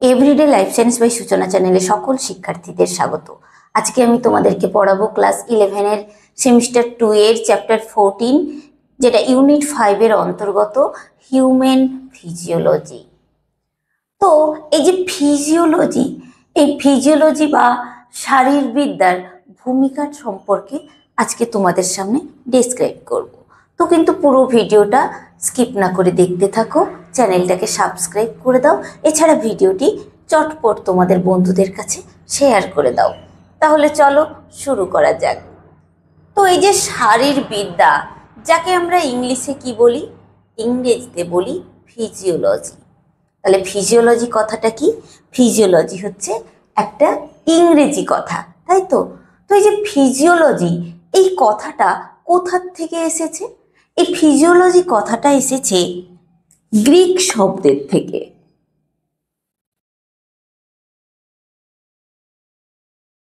Everyday life science by সূচনা চ্যানেলে সকল শিক্ষার্থীদের স্বাগত। আজকে আমি তোমাদেরকে পড়াবো ক্লাস 11 এর সেমিস্টার 2 এর চ্যাপ্টার 14, যেটা ইউনিট 5 এর অন্তর্গত হিউম্যান ফিজিওলজি। তো এই যে ফিজিওলজি, এই ফিজিওলজি বা শারীরবিদ্যার ভূমিকা সম্পর্কে আজকে তোমাদের সামনে ডেসক্রাইব করব। তো কিন্তু পুরো ভিডিওটা স্কিপ না করে দেখতে থাকো, চ্যানেলটাকে সাবস্ক্রাইব করে দাও, এছাড়া ভিডিওটি চটপট তোমাদের বন্ধুদের কাছে শেয়ার করে দাও। তাহলে চলো শুরু করা যাক। তো এই যে শারীরবিদ্যা, যাকে আমরা ইংলিশে কি বলি, ইংরেজিতে বলি ফিজিওলজি। তাহলে ফিজিওলজি কথাটা কি? ফিজিওলজি হচ্ছে একটা ইংরেজি কথা, তাই তো? তো এই যে ফিজিওলজি, এই কথাটা কোথার থেকে এসেছে? এই ফিজিওলজি কথাটা এসেছে গ্রিক শব্দের থেকে।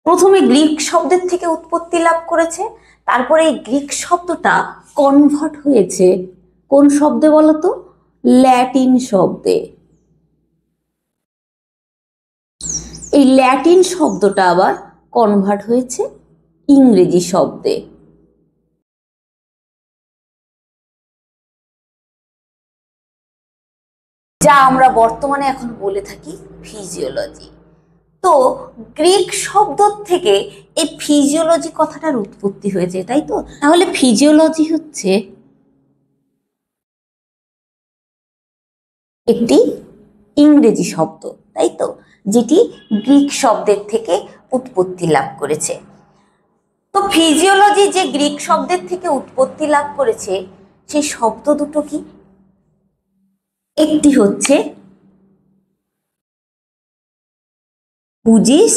প্রথমে গ্রিক শব্দের থেকে উৎপত্তি লাভ করেছে, তারপরে এই গ্রিক শব্দটা কনভার্ট হয়েছে কোন শব্দে বলো তো? ল্যাটিন শব্দে। এই ল্যাটিন শব্দটা আবার কনভার্ট হয়েছে ইংরেজি শব্দে। যা আমরা বর্তমানে এখন বলে থাকি ফিজিওলজি। তো গ্রিক শব্দ থেকে এই ফিজিওলজি কথাটার উৎপত্তি হয়েছে, তাই তো? তাহলে ফিজিওলজি হচ্ছে একটি ইংরেজি শব্দ, তাই তো, যেটি গ্রিক শব্দের থেকে উৎপত্তি লাভ করেছে। তো ফিজিওলজি যে গ্রিক শব্দের থেকে উৎপত্তি লাভ করেছে, সেই শব্দ দুটো কি? একটি হচ্ছে ফুজিস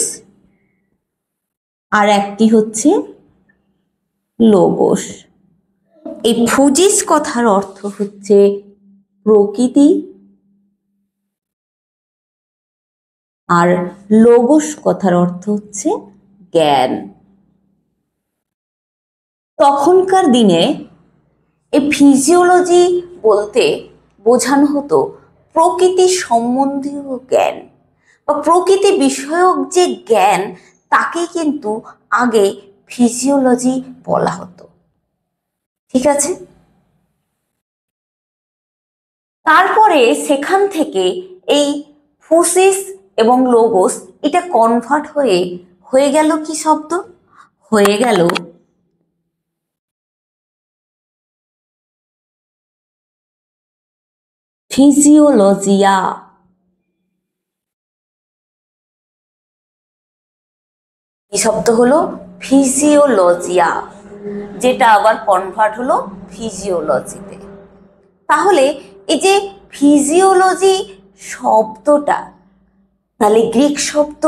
আর একটি হচ্ছে লোগোস। এই ফুজিস কথার অর্থ হচ্ছে প্রকৃতি, আর লোগোস কথার অর্থ হচ্ছে জ্ঞান। তখনকার দিনে এই ফিজিওলজি বলতে বোঝানো হতো প্রকৃতি সম্বন্ধীয় জ্ঞান বা প্রকৃতি বিষয়ক যে জ্ঞান, তাকে কিন্তু আগে ফিজিওলজি বলা হতো। ঠিক আছে? তারপরে সেখান থেকে এই ফুসিস এবং লোগোস এটা কনভার্ট হয়ে গেল কি শব্দ? হয়ে গেল ফিজিওলজিয়া। কি শব্দ হলো? ফিজিওলজিয়া, যেটা আবার কনভার্ট হলো ফিজিওলজিতে। তাহলে এই যে ফিজিওলজি শব্দটা, তাহলে গ্রিক শব্দ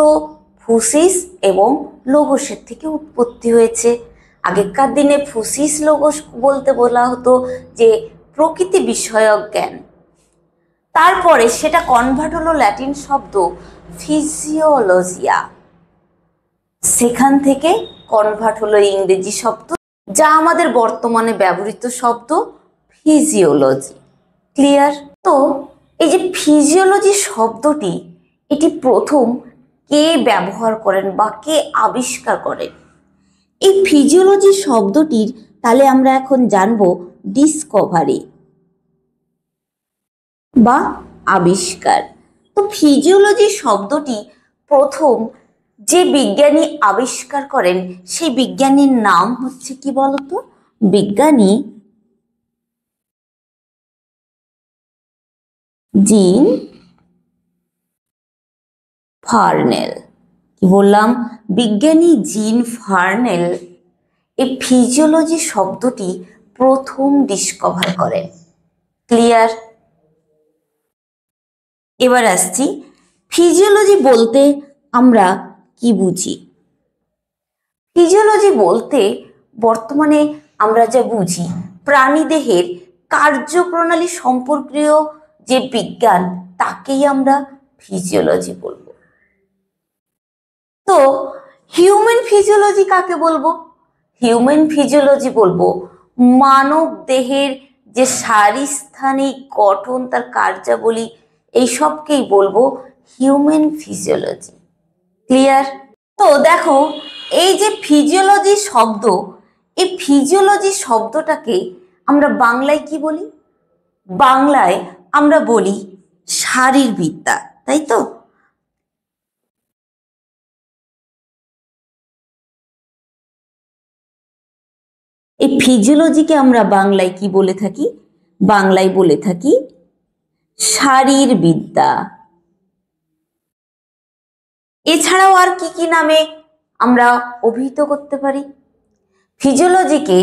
ফুসিস এবং লোগোসের থেকে উৎপত্তি হয়েছে। আগেকার দিনে ফুসিস লোগোস বলতে বলা হতো যে প্রকৃতি বিষয়ক জ্ঞান। তারপরে সেটা কনভার্ট হলো ল্যাটিন শব্দ ফিজিওলজিয়া, সেখান থেকে কনভার্ট হলো ইংরেজি শব্দ, যা আমাদের বর্তমানে ব্যবহৃত শব্দ ফিজিওলজি। ক্লিয়ার? তো এই যে ফিজিওলজি শব্দটি, এটি প্রথম কে ব্যবহার করেন বা কে আবিষ্কার করেন? এই ফিজিওলজি শব্দটির তাহলে আমরা এখন জানবো ডিসকভারি বা আবিষ্কার। তো ফিজিওলজি শব্দটি প্রথম যে বিজ্ঞানী আবিষ্কার করেন, সেই বিজ্ঞানীর নাম হচ্ছে কি বলতো? বিজ্ঞানী জিন ফার্নেল। কি বললাম? বিজ্ঞানী জিন ফার্নেল এই ফিজিওলজি শব্দটি প্রথম ডিসকভার করেন। ক্লিয়ার? এবার আসছি, ফিজিওলজি বলতে আমরা কি বুঝি? ফিজিওলজি বলতে বর্তমানে আমরা যা বুঝি, প্রাণীদেহের কার্যপ্রণালী সম্পর্কীয় যে বিজ্ঞান, তাকেই আমরা ফিজিওলজি বলবো। তো হিউম্যান ফিজিওলজি কাকে বলবো? হিউম্যান ফিজিওলজি বলবো মানব দেহের যে শারীরস্থানিক গঠন, তার কার্যাবলী, এইসবকেই বলবো হিউম্যান ফিজিওলজি। ক্লিয়ার? তো দেখো, এই যে ফিজিওলজি শব্দ, এই ফিজিওলজি শব্দটাকে আমরা বাংলায় কি বলি? বাংলায় আমরা বলি শারীরবিদ্যা, তাই তো? এই ফিজিওলজিকে আমরা বাংলায় কি বলে থাকি? বাংলায় বলে থাকি শারীরবিদ্যা। এছাড়াও আর কি কি নামে আমরা অভিহিত করতে পারি? ফিজিওলজিকে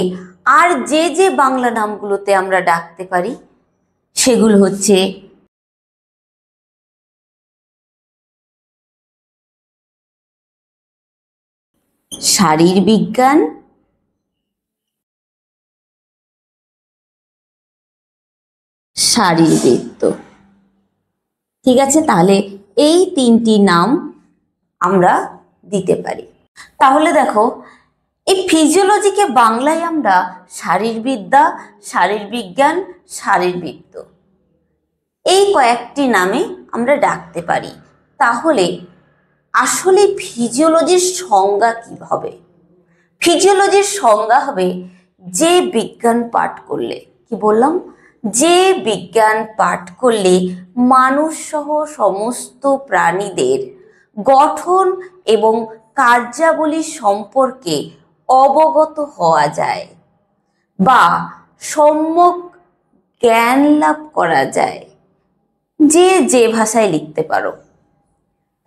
আর যে যে বাংলা নামগুলোতে আমরা ডাকতে পারি সেগুলো হচ্ছে শারীরবিজ্ঞান, শারীরবৃত্ত। ঠিক আছে, তাহলে এই তিনটি নাম আমরা দিতে পারি। তাহলে দেখো, এই ফিজিওলজিকে বাংলায় আমরা শারীরবিদ্যা, শারীরবিজ্ঞান, শারীরবৃত্ত এই কয়েকটি নামে আমরা ডাকতে পারি। তাহলে আসলে ফিজিওলজির সংজ্ঞা কি হবে? ফিজিওলজির সংজ্ঞা হবে যে বিজ্ঞান পাঠ করলে, কি বললাম, যে বিজ্ঞান পাঠ করলে মানুষ সহ সমস্ত প্রাণীদের গঠন এবং কার্যাবলী সম্পর্কে অবগত হওয়া যায় বা সম্যক জ্ঞান লাভ করা যায়, যে যে ভাষায় লিখতে পারো,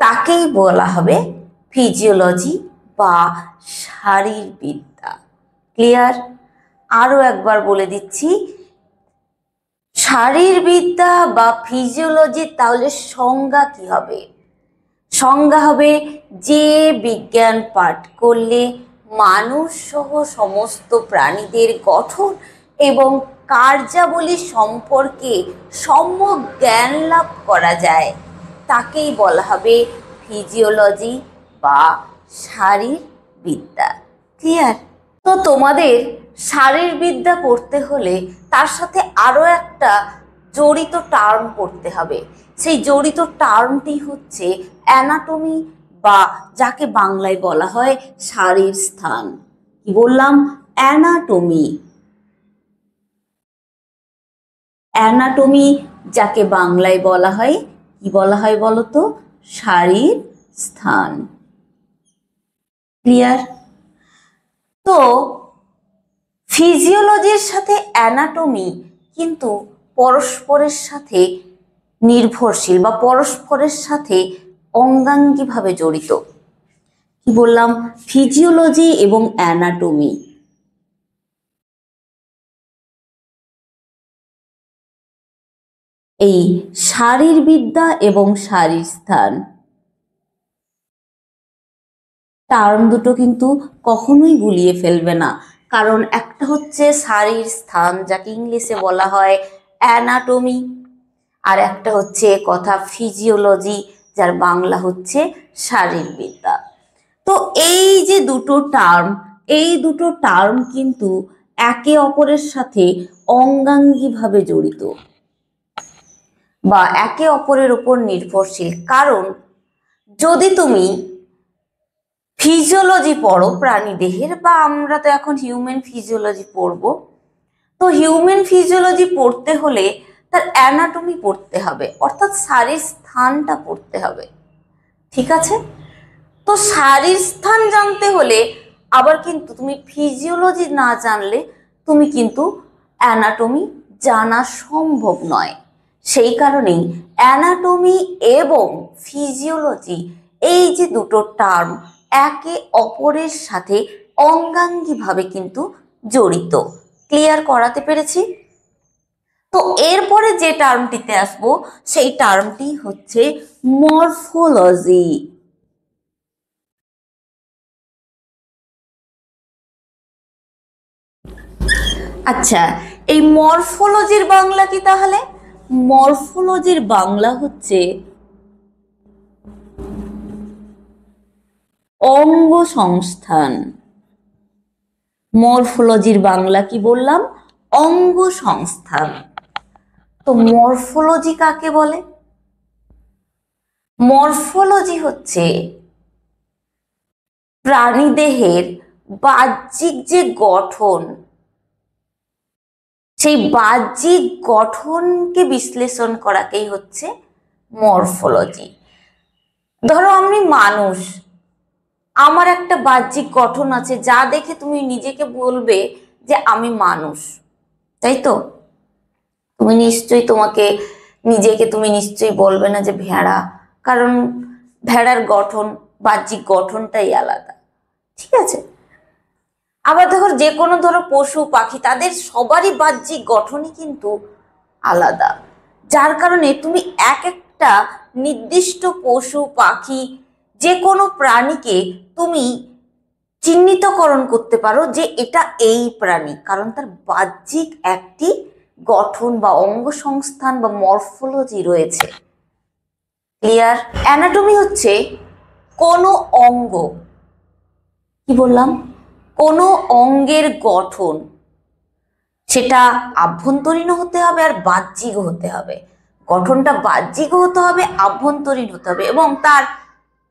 তাকেই বলা হবে ফিজিওলজি বা শারীরবিদ্যা। ক্লিয়ার? আরো একবার বলে দিচ্ছি, শারীরবিদ্যা বা ফিজিওলজি তাহলে সংজ্ঞা কি হবে? সংজ্ঞা হবে যে বিজ্ঞান পাঠ করলে মানুষ সহ সমস্ত প্রাণীদের গঠন এবং কার্যাবলী সম্পর্কে সম্যক জ্ঞান লাভ করা যায়, তাকেই বলা হবে ফিজিওলজি বা শারীরবিদ্যা। ক্লিয়ার? তো তোমাদের শারীরবিদ্যা পড়তে হলে তার সাথে আরো একটা জড়িত টার্ম পড়তে হবে। সেই জড়িত টার্মটি হচ্ছে অ্যানাটমি, বা যাকে বাংলায় বলা হয় শারীর স্থান। কি বললাম? অ্যানাটমি। অ্যানাটমি যাকে বাংলায় বলা হয়, কি বলা হয় বলতো? শারীর স্থান। ক্লিয়ার? তো ফিজিওলজির সাথে অ্যানাটমি কিন্তু পরস্পরের সাথে নির্ভরশীল বা পরস্পরের সাথে অঙ্গাঙ্গিভাবে জড়িত। কি বললাম? ফিজিওলজি এবং অ্যানাটমি। এই শারীরবিদ্যা এবং শারীরস্থান টার্ম দুটো কিন্তু কখনোই গুলিয়ে ফেলবে না, কারণ একটা হচ্ছে শারীর স্থান, যাকে ইংলিশে বলা হয় অ্যানাটমি, আর একটা হচ্ছে কথা ফিজিওলজি, যার বাংলা হচ্ছে শারীরবিদ্যা। তো এই যে দুটো টার্ম, এই দুটো টার্ম কিন্তু একে অপরের সাথে অঙ্গাঙ্গিভাবে জড়িত বা একে অপরের উপর নির্ভরশীল। কারণ যদি তুমি ফিজিওলজি পড়ো প্রাণী দেহের, বা আমরা তো এখন হিউম্যান ফিজিওলজি পড়বো, তো হিউম্যান ফিজিওলজি পড়তে হলে তার অ্যানাটমি পড়তে হবে, অর্থাৎ শারীর স্থানটা পড়তে হবে। ঠিক আছে? তো শারীর স্থান জানতে হলে আবার কিন্তু তুমি ফিজিওলজি না জানলে তুমি কিন্তু অ্যানাটমি জানা সম্ভব নয়। সেই কারণেই অ্যানাটমি এবং ফিজিওলজি এই যে দুটো টার্ম একে অপরের সাথে অঙ্গাঙ্গিভাবে কিন্তু জড়িত। ক্লিয়ার করাতে পেরেছি? তো এরপরে যে টার্মটিতে আসবো সেই টার্মটি হচ্ছে মরফোলজি। আচ্ছা, এই মরফোলজির বাংলা কি তাহলে? মরফোলজির বাংলা হচ্ছে অঙ্গ সংস্থান। মরফোলজির বাংলা কি বললাম? অঙ্গ সংস্থান। তো মরফোলজি কাকে বলে? মরফোলজি হচ্ছে প্রাণীদেহের বাহ্যিক যে গঠন, সেই বাহ্যিক গঠনকে বিশ্লেষণ করাকেই হচ্ছে মরফোলজি। ধরো আমি মানুষ, আমার একটা বাহ্যিক গঠন আছে যা দেখে তুমি নিজেকে বলবে যে আমি মানুষ, তাই তো? তুমি নিশ্চয়ই বলবে না যে ভেড়া, কারণ ভেড়ার গঠন, বাহ্যিক গঠনটাই আলাদা, ঠিক আছে? আবার ধরো পশু পাখি, তাদের সবারই বাহ্যিক গঠনই কিন্তু আলাদা, যার কারণে তুমি এক একটা নির্দিষ্ট পশু পাখি, যে কোনো প্রাণীকে তুমি চিহ্নিতকরণ করতে পারো যে এটা এই প্রাণী, কারণ তার বাহ্যিক একটি গঠন বা অঙ্গ সংস্থান বা মরফোলজি রয়েছে। ক্লিয়ার? অ্যানাটমি হচ্ছে কোনো অঙ্গ, কি বললাম, কোনো অঙ্গের গঠন, সেটা আভ্যন্তরীণ হতে হবে আর বাহ্যিক হতে হবে। গঠনটা বাহ্যিক হতে হবে, আভ্যন্তরীণ হতে হবে, এবং তার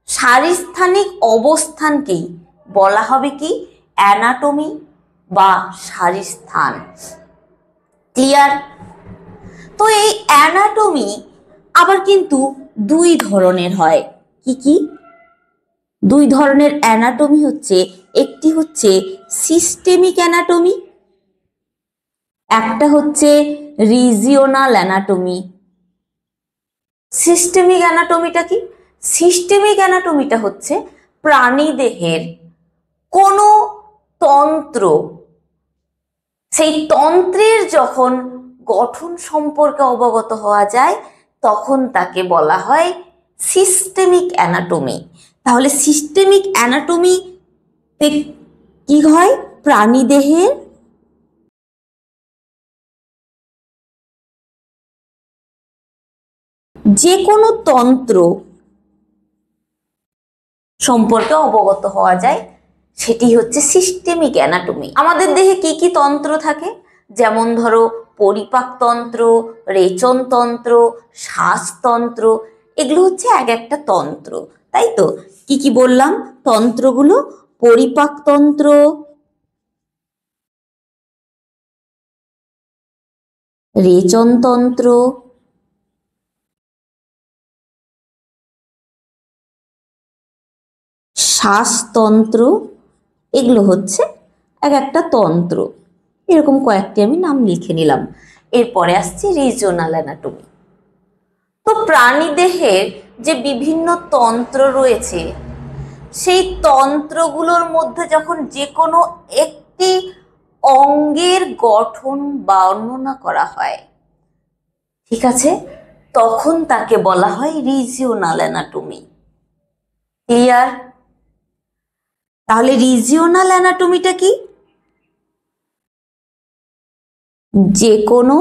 শারীরস্থানিক অবস্থানকেই বলা হবে কি অ্যানাটমি বা শারীরস্থান। ক্লিয়ার? তো এই অ্যানাটমি আবার কিন্তু দুই ধরনের হয়। কি কি দুই ধরনের অ্যানাটমি হচ্ছে? একটি হচ্ছে সিস্টেমিক অ্যানাটমি, একটা হচ্ছে রিজিওনাল অ্যানাটমি। সিস্টেমিক অ্যানাটমিটা কি? সিস্টেমিক অ্যানাটমিটা হচ্ছে প্রাণীদেহের কোনো তন্ত্র, সেই তন্ত্রের যখন গঠন সম্পর্কে অবগত হওয়া যায় তখন তাকে বলা হয় সিস্টেমিক অ্যানাটমি। তাহলে সিস্টেমিক অ্যানাটমি কি হয়? প্রাণীদেহের যে কোনো তন্ত্র সম্পর্কে অবগত হওয়া যায়, সেটি হচ্ছে সিস্টেমিক অ্যানাটমি। আমাদের দেহে কি কি তন্ত্র থাকে? যেমন ধরো পরিপাকতন্ত্র, রেচনতন্ত্র, শ্বাসতন্ত্র, এগুলো হচ্ছে এক একটা তন্ত্র, তাই তো? কি কি বললাম তন্ত্রগুলো? পরিপাকতন্ত্র, রেচনতন্ত্র, শ্বাসতন্ত্র, এগুলো হচ্ছে এক একটা তন্ত্র। এরকম কয়েকটি আমি নাম লিখে নিলাম। এরপরে আসছে রিজিওনাল অ্যানাটমি। তো প্রাণীদেহের যে বিভিন্ন তন্ত্র রয়েছে, সেই তন্ত্রগুলোর মধ্যে যখন যে কোনো একটি অঙ্গের গঠন বর্ণনা করা হয়, ঠিক আছে, তখন তাকে বলা হয় রিজিওনাল অ্যানাটমি। ক্লিয়ার? তাহলে রিজিওনাল অ্যানাটমিটা কি? যে কোনো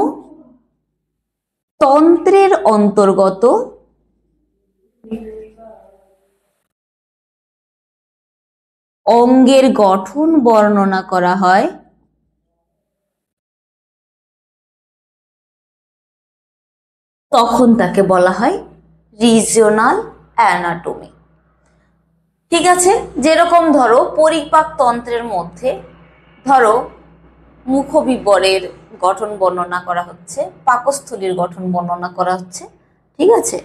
তন্ত্রের অন্তর্গত অঙ্গের গঠন বর্ণনা করা হয় তখন তাকে বলা হয় রিজিওনাল অ্যানাটমি। ঠিক আছে? যেরকম ধরো পরিপাক তন্ত্রের মধ্যে ধরো মুখবিবরের গঠন বর্ণনা করা হচ্ছে, পাকস্থলীর গঠন বর্ণনা করা হচ্ছে, ঠিক আছে?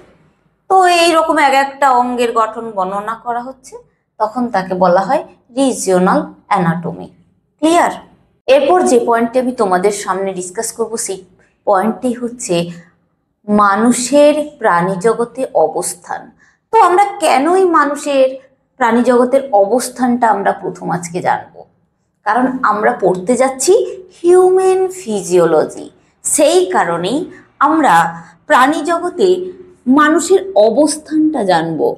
তো এইরকম এক একটা অঙ্গের গঠন বর্ণনা করা হচ্ছে, তখন তাকে বলা হয় রিজিওনাল অ্যানাটমি। ক্লিয়ার? এরপর যে পয়েন্টটি আমি তোমাদের সামনে ডিসকাস করব, সেই পয়েন্টটি হচ্ছে মানুষের প্রাণী জগতে অবস্থান। তো আমরা কেনই মানুষের প্রাণী জগতের অবস্থানটা আমরা প্রথম আজকে জানবো, কারণ আমরা পড়তে যাচ্ছি হিউম্যান ফিজিওলজি। সেই কারণেই আমরা প্রাণী জগতে মানুষের অবস্থানটা জানবো।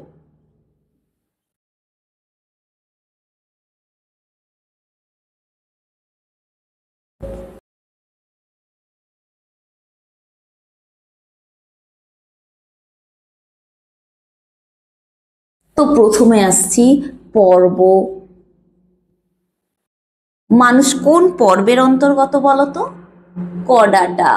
তো প্রথমে আসছি পর্ব। মানুষ কোন পর্বের অন্তর্গত বলতো? কডাটা।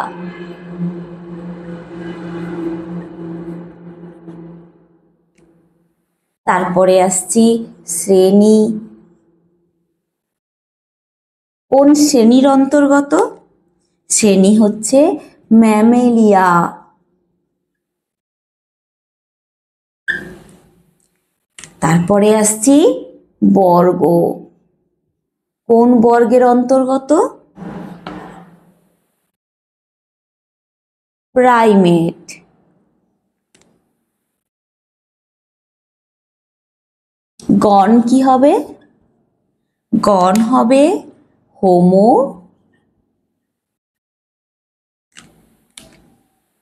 তারপরে আসছি শ্রেণী। কোন শ্রেণীর অন্তর্গত? শ্রেণী হচ্ছে ম্যামেলিয়া। তারপরে আসছি বর্গ। কোন বর্গের অন্তর্গত? প্রাইমেট। গণ কি হবে? গণ হবে হোমো।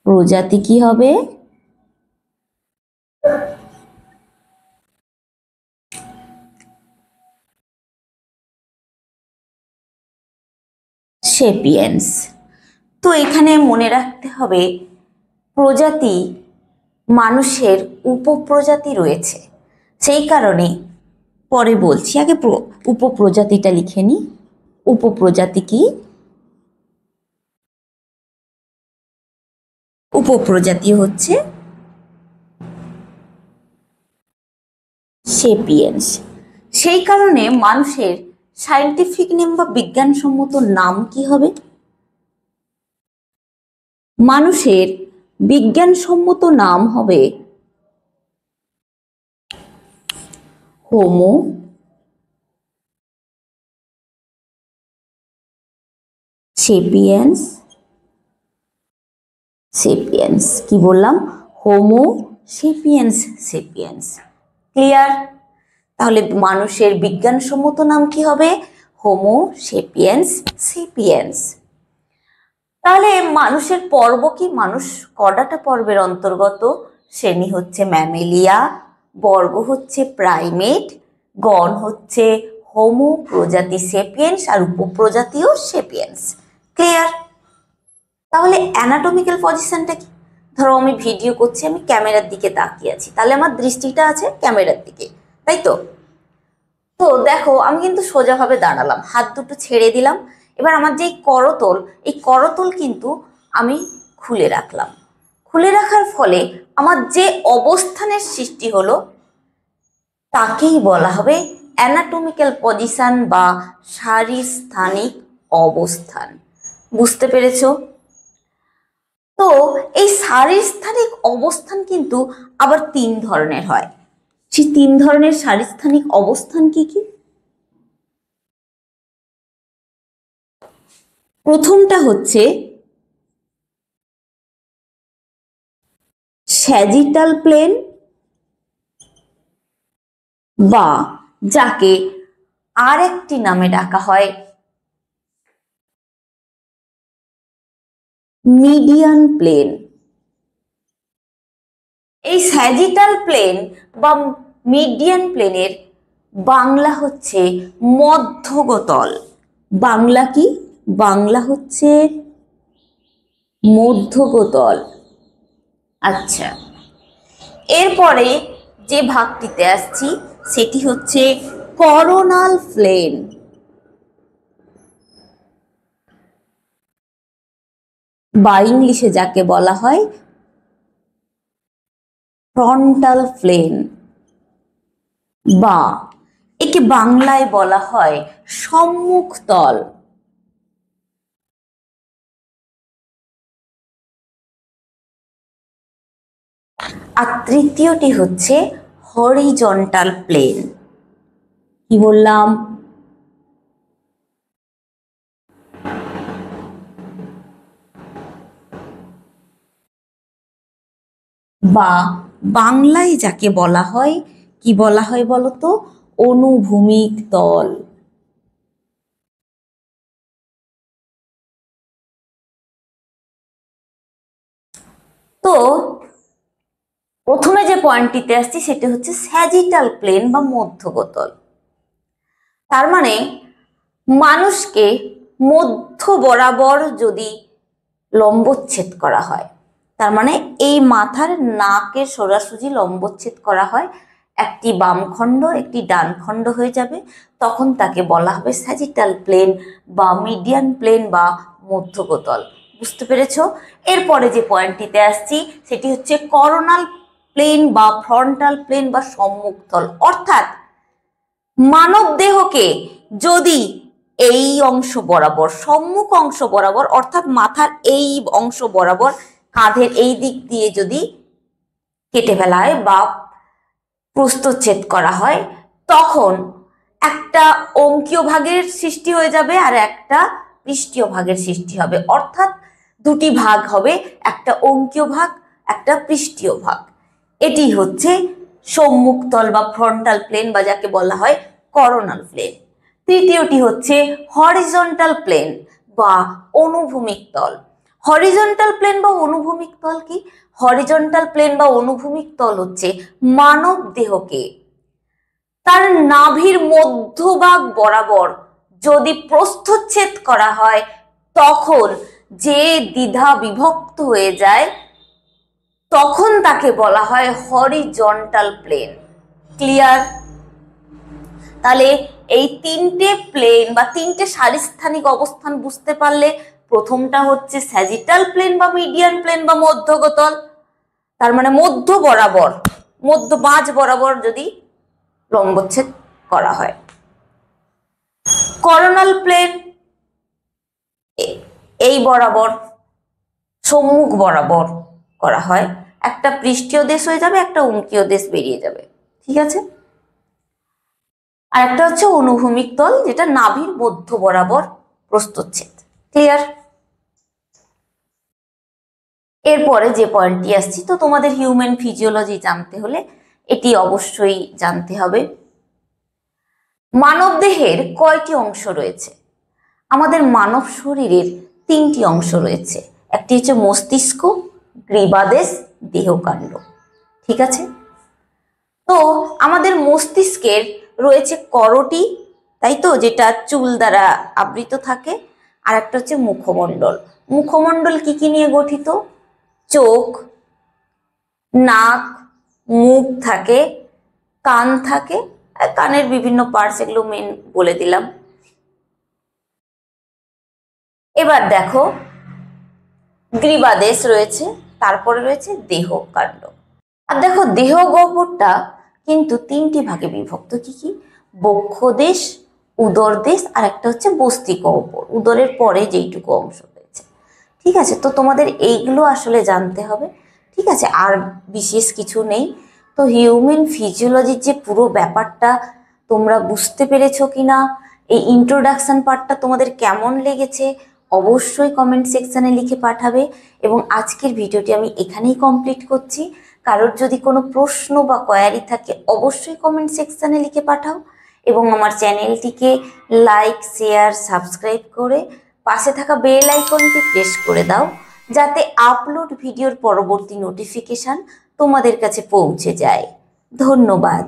প্রজাতি কি হবে? সেপিয়েন্স। তো এখানে মনে রাখতে হবে প্রজাতি, মানুষের উপপ্রজাতি রয়েছে, সেই কারণে পরে বলছি, আগে উপপ্রজাতিটা লিখে নি। উপপ্রজাতি কি? উপপ্রজাতি হচ্ছে সেপিয়েন্স। সেই কারণে মানুষের সায়েন্টিফিক নেম বা বিজ্ঞানসম্মত নাম কি হবে? মানুষের বিজ্ঞানসম্মত নাম হবে হোমো সেপিয়েন্স। সেপিয়েন্স কি বললাম? Homo sapiens sapiens. ক্লিয়ার? তাহলে মানুষের বিজ্ঞানসম্মত নাম কি হবে? Homo sapiens sapiens. তাহলে মানুষের পর্ব কি? মানুষ কয়টা পর্বের অন্তর্গত? শ্রেণী হচ্ছে ম্যামেলিয়া, বর্গ হচ্ছে প্রাইমেট, গণ হচ্ছে হোমো, প্রজাতি সেপিয়েন্স, আর উপপ্রজাতিও সেপিয়েন্স। ক্লিয়ার? তাহলে অ্যানাটমিক্যাল পজিশনটা কি? ধরো আমি ভিডিও করছি, আমি ক্যামেরার দিকে তাকিয়ে আছি, তাহলে আমার দৃষ্টিটা আছে ক্যামেরার দিকে, তাই তো? তো দেখো আমি কিন্তু সোজাভাবে দাঁড়ালাম, হাত দুটো ছেড়ে দিলাম। এবার আমার যে করতল, এই করতল কিন্তু আমি খুলে রাখলাম। খুলে রাখার ফলে আমার যে অবস্থানের সৃষ্টি হলো তাকেই বলা হবে অ্যানাটমিক্যাল পজিশন বা শারীরস্থানিক অবস্থান। বুঝতে পেরেছো? তো এই শারীরস্থানিক অবস্থান কিন্তু আবার 3 ধরনের হয়। সেই 3 ধরনের শারীরস্থানিক অবস্থান কি কি? প্রথমটা হচ্ছে স্যাজিটাল প্লেন, বা যাকে আরেকটি নামে ডাকা হয় মিডিয়ান প্লেন। এই স্যাজিটাল প্লেন বা মিডিয়ান প্লেনের বাংলা হচ্ছে মধ্যগতল। বাংলা কি? বাংলা হচ্ছে মধ্যগতল। আচ্ছা, এরপরে যে ভাগটিতে আসছি সেটি হচ্ছে করোনাল প্লেন, বা ইংলিশে যাকে বলা হয় ফ্রন্টাল প্লেন, বা একে বাংলায় বলা হয় সম্মুখ তল। আর তৃতীয়টি হচ্ছে হরিজন্টাল প্লেন। কি বললাম? বা বাংলায় যাকে বলা হয়, কি বলা হয় বলতো? অনুভূমিক তল। তো প্রথমে যে পয়েন্টটিতে আসছি সেটা হচ্ছে স্যাজিটাল প্লেন বা মধ্যগতল। তার মানে মানুষকে মধ্য বরাবর যদি লম্বচ্ছেদ করা হয়, তার মানে এই মাথার নাকের সোজাসুজি লম্বচ্ছেদ করা হয়, একটি বাম খণ্ড একটি ডান খণ্ড হয়ে যাবে, তখন তাকে বলা হবে স্যাজিটাল প্লেন বা মিডিয়ান প্লেন বা মধ্যগতল। বুঝতে পেরেছো? এরপরে যে পয়েন্টটিতে আসছি সেটি হচ্ছে করোনাল প্লেন বা ফ্রন্টাল প্লেন বা সম্মুখ তল, অর্থাৎ মানব দেহকে যদি এই অংশ বরাবর, সম্মুখ অংশ বরাবর অর্থাৎ মাথার এই অংশ বরাবর কাঁধের এই দিক দিয়ে যদি কেটে ফেলা হয় বা প্রস্থচ্ছেদ করা হয়, তখন একটা অঙ্কীয় ভাগের সৃষ্টি হয়ে যাবে আর একটা পৃষ্ঠীয় ভাগের সৃষ্টি হবে, অর্থাৎ দুটি ভাগ হবে, একটা অঙ্কীয় ভাগ, একটা পৃষ্ঠীয় ভাগ। এটি হচ্ছে সম্মুখ তল বা ফ্রন্টাল প্লেন বা যাকে বলা হয় করোনাল প্লেন। তৃতীয়টি হচ্ছে হরিজন্টাল প্লেন বা অনুভূমিক তল। হরিজন্টাল প্লেন বা অনুভূমিক তল কি? হরিজন্টাল প্লেন বা অনুভূমিক তল হচ্ছে মানব দেহকে তার নাভির মধ্যভাগ বরাবর যদি প্রস্থচ্ছেদ করা হয়, তখন যে দ্বিধা বিভক্ত হয়ে যায় তখন তাকে বলা হয় হরিজন্টাল প্লেন। ক্লিয়ার? তাহলে এই তিনটে প্লেন বা তিনটে সারিস্থানিক অবস্থান বুঝতে পারলে, প্রথমটা হচ্ছে স্যাজিটাল প্লেন বা মিডিয়ান প্লেন বা মধ্যগতল, তার মানে মধ্য বরাবর, মধ্য মাঝ বরাবর যদি লম্বচ্ছেদ করা হয়। করোনাল প্লেন এই বরাবর, সম্মুখ বরাবর করা হয়, একটা পৃষ্ঠীয় দেশ হয়ে যাবে, একটা অঙ্কীয় দেশ বেরিয়ে যাবে। ঠিক আছে? আর একটা হচ্ছে অনুভূমিক তল, যেটা নাভির মধ্য বরাবর প্রস্থচ্ছেদ। ক্লিয়ার? এরপরে যে পয়েন্টটি আসছি, তো তোমাদের হিউম্যান ফিজিওলজি জানতে হলে এটি অবশ্যই জানতে হবে। মানব দেহের কয়টি অংশ রয়েছে? আমাদের মানব শরীরের তিনটি অংশ রয়েছে। একটি হচ্ছে মস্তিষ্ক, গ্রীবাদেশ, দেহকাণ্ড। ঠিক আছে? তো আমাদের মস্তিষ্কের রয়েছে করোটি, তাই তো, যেটা চুল দ্বারা আবৃত থাকে, আর একটা হচ্ছে মুখমণ্ডল। মুখমণ্ডল কি কি নিয়ে গঠিত? চোখ, নাক, মুখ থাকে, কান থাকে, কানের বিভিন্ন পার্টস, এগুলো মেন বলে দিলাম। এবার দেখো, গ্রীবাদেশ রয়েছে, তারপরে রয়েছে দেহকাণ্ড। আর দেখো, দেহ গহ্বরটা কিন্তু তিনটি ভাগে বিভক্ত। কি কি? বক্ষদেশ, উদরদেশ, আর একটা হচ্ছে বস্তি গহ্বর, উদরের পরে যেইটুকু অংশ রয়েছে। ঠিক আছে? তো তোমাদের এইগুলো আসলে জানতে হবে। ঠিক আছে? আর বিশেষ কিছু নেই। তো হিউম্যান ফিজিওলজির যে পুরো ব্যাপারটা তোমরা বুঝতে পেরেছো কিনা, এই ইন্ট্রোডাকশন পার্টটা তোমাদের কেমন লেগেছে অবশ্যই কমেন্ট সেকশনে লিখে পাঠাবে। এবং আজকের ভিডিওটি আমি এখানেই কমপ্লিট করছি। কারোর যদি কোনো প্রশ্ন বা কোয়ারি থাকে অবশ্যই কমেন্ট সেকশনে লিখে পাঠাও, এবং আমার চ্যানেলটিকে লাইক, শেয়ার, সাবস্ক্রাইব করে পাশে থাকা বেল আইকনটি প্রেস করে দাও, যাতে আপলোড ভিডিওর পরবর্তী নোটিফিকেশন তোমাদের কাছে পৌঁছে যায়। ধন্যবাদ।